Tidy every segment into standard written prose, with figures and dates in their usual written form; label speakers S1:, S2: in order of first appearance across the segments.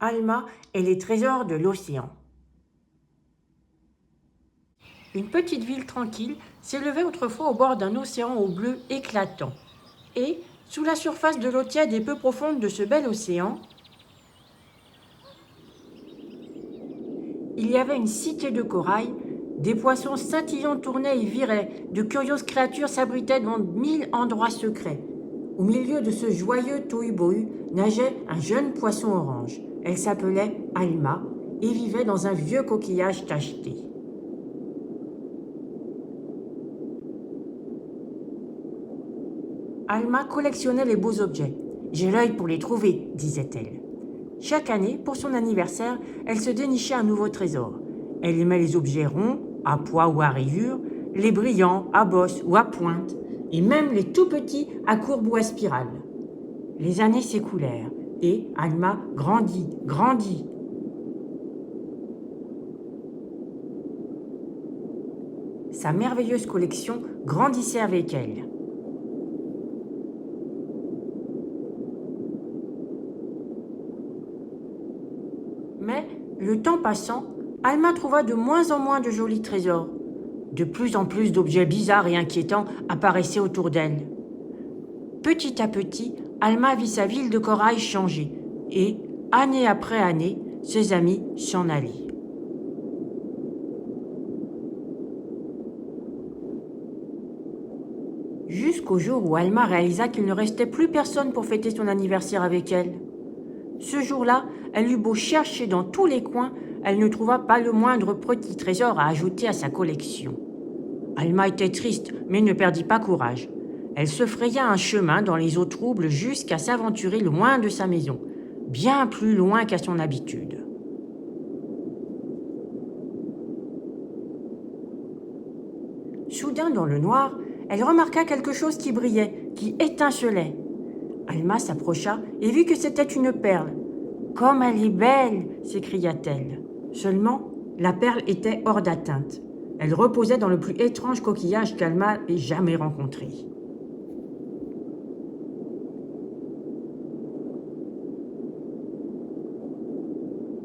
S1: Alma et les trésors de l'océan. Une petite ville tranquille s'élevait autrefois au bord d'un océan au bleu éclatant. Et, sous la surface de l'eau tiède et peu profonde de ce bel océan, il y avait une cité de corail. Des poissons scintillants tournaient et viraient, de curieuses créatures s'abritaient dans 1000 endroits secrets. Au milieu de ce joyeux tohu-bohu nageait un jeune poisson orange. Elle s'appelait Alma et vivait dans un vieux coquillage tacheté. Alma collectionnait les beaux objets. « J'ai l'œil pour les trouver », disait-elle. Chaque année, pour son anniversaire, elle se dénichait un nouveau trésor. Elle aimait les objets ronds, à pois ou à rayures, les brillants, à bosses ou à pointe, et même les tout petits à courbe ou à spirale. Les années s'écoulèrent, et Alma grandit. Sa merveilleuse collection grandissait avec elle. Mais, le temps passant, Alma trouva de moins en moins de jolis trésors. De plus en plus d'objets bizarres et inquiétants apparaissaient autour d'elle. Petit à petit, Alma vit sa ville de corail changer et, année après année, ses amis s'en allaient. Jusqu'au jour où Alma réalisa qu'il ne restait plus personne pour fêter son anniversaire avec elle. Ce jour-là, elle eut beau chercher dans tous les coins, elle ne trouva pas le moindre petit trésor à ajouter à sa collection. Alma était triste, mais ne perdit pas courage. Elle se fraya un chemin dans les eaux troubles jusqu'à s'aventurer loin de sa maison, bien plus loin qu'à son habitude. Soudain, dans le noir, elle remarqua quelque chose qui brillait, qui étincelait. Alma s'approcha et vit que c'était une perle. « Comme elle est belle !» s'écria-t-elle. Seulement, la perle était hors d'atteinte. Elle reposait dans le plus étrange coquillage qu'Alma ait jamais rencontré.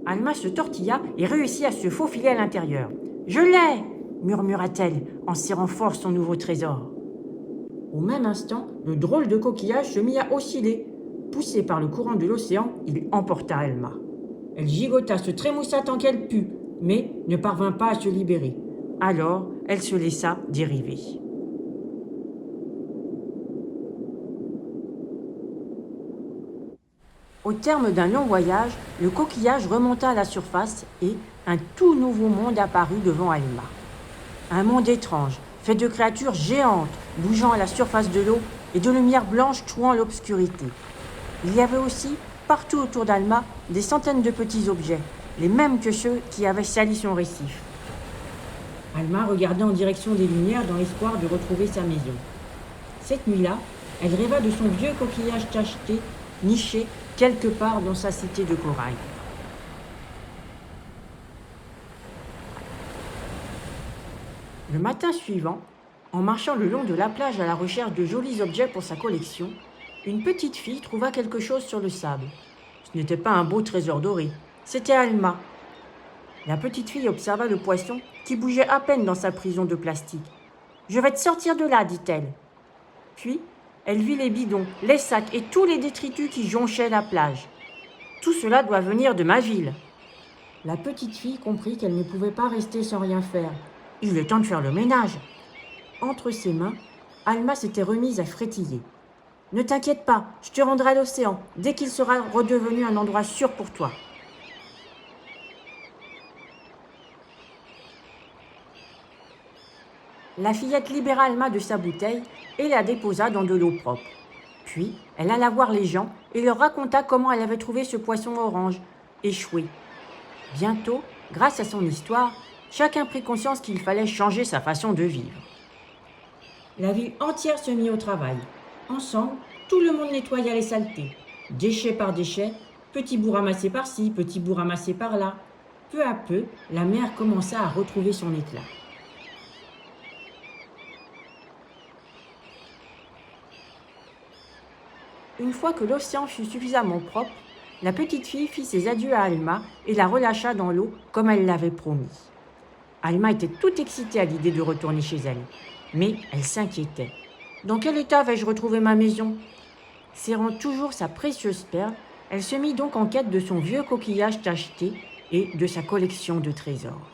S1: Alma se tortilla et réussit à se faufiler à l'intérieur. « Je l'ai !» murmura-t-elle en serrant fort son nouveau trésor. Au même instant, le drôle de coquillage se mit à osciller. Poussé par le courant de l'océan, il emporta Alma. Elle gigota, se trémoussa tant qu'elle put, mais ne parvint pas à se libérer. Alors, elle se laissa dériver. Au terme d'un long voyage, le coquillage remonta à la surface et un tout nouveau monde apparut devant Alma. Un monde étrange, fait de créatures géantes, bougeant à la surface de l'eau et de lumière blanche trouant l'obscurité. Il y avait aussi, partout autour d'Alma, des centaines de petits objets, les mêmes que ceux qui avaient sali son récif. Alma regardait en direction des lumières dans l'espoir de retrouver sa maison. Cette nuit-là, elle rêva de son vieux coquillage tacheté, niché quelque part dans sa cité de corail. Le matin suivant, en marchant le long de la plage à la recherche de jolis objets pour sa collection, une petite fille trouva quelque chose sur le sable. Ce n'était pas un beau trésor doré, c'était Alma. La petite fille observa le poisson qui bougeait à peine dans sa prison de plastique. « Je vais te sortir de là, dit-elle. » Puis, elle vit les bidons, les sacs et tous les détritus qui jonchaient la plage. « Tout cela doit venir de ma ville. » La petite fille comprit qu'elle ne pouvait pas rester sans rien faire. Il est temps de faire le ménage. Entre ses mains, Alma s'était remise à frétiller. « Ne t'inquiète pas, je te rendrai à l'océan dès qu'il sera redevenu un endroit sûr pour toi. » La fillette libéra Alma de sa bouteille et la déposa dans de l'eau propre. Puis, elle alla voir les gens et leur raconta comment elle avait trouvé ce poisson orange, échoué. Bientôt, grâce à son histoire, chacun prit conscience qu'il fallait changer sa façon de vivre. La ville entière se mit au travail. Ensemble, tout le monde nettoya les saletés. Déchets par déchets, petits bouts ramassés par-ci, petits bouts ramassés par-là. Peu à peu, la mer commença à retrouver son éclat. Une fois que l'océan fut suffisamment propre, la petite fille fit ses adieux à Alma et la relâcha dans l'eau comme elle l'avait promis. Alma était toute excitée à l'idée de retourner chez elle, mais elle s'inquiétait. Dans quel état vais-je retrouver ma maison ? Serrant toujours sa précieuse perle, elle se mit donc en quête de son vieux coquillage tacheté et de sa collection de trésors.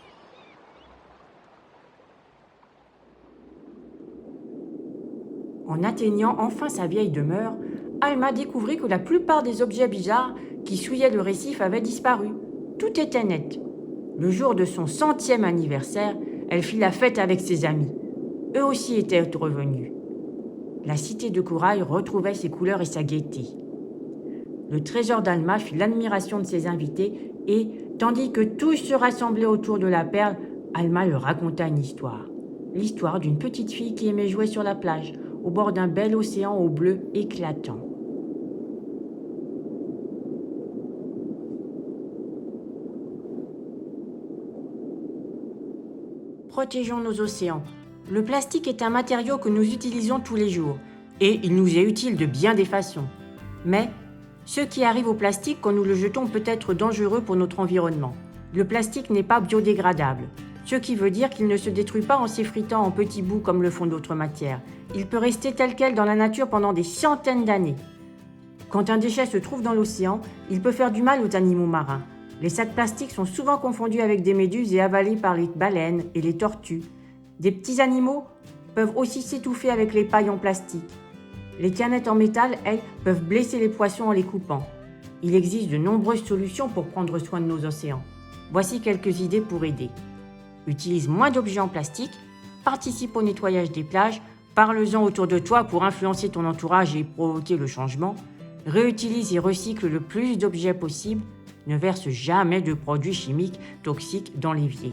S1: En atteignant enfin sa vieille demeure, Alma découvrit que la plupart des objets bizarres qui souillaient le récif avaient disparu. Tout était net. Le jour de son 100e anniversaire, elle fit la fête avec ses amis. Eux aussi étaient revenus. La cité de corail retrouvait ses couleurs et sa gaieté. Le trésor d'Alma fit l'admiration de ses invités et, tandis que tous se rassemblaient autour de la perle, Alma leur raconta une histoire. L'histoire d'une petite fille qui aimait jouer sur la plage, au bord d'un bel océan au bleu éclatant. Protégeons nos océans. Le plastique est un matériau que nous utilisons tous les jours, et il nous est utile de bien des façons. Mais ce qui arrive au plastique quand nous le jetons peut être dangereux pour notre environnement. Le plastique n'est pas biodégradable, ce qui veut dire qu'il ne se détruit pas en s'effritant en petits bouts comme le font d'autres matières. Il peut rester tel quel dans la nature pendant des centaines d'années. Quand un déchet se trouve dans l'océan, il peut faire du mal aux animaux marins. Les sacs plastiques sont souvent confondus avec des méduses et avalés par les baleines et les tortues. Des petits animaux peuvent aussi s'étouffer avec les pailles en plastique. Les canettes en métal, elles, peuvent blesser les poissons en les coupant. Il existe de nombreuses solutions pour prendre soin de nos océans. Voici quelques idées pour aider. Utilise moins d'objets en plastique, participe au nettoyage des plages, parle-en autour de toi pour influencer ton entourage et provoquer le changement, réutilise et recycle le plus d'objets possible, ne verse jamais de produits chimiques toxiques dans l'évier.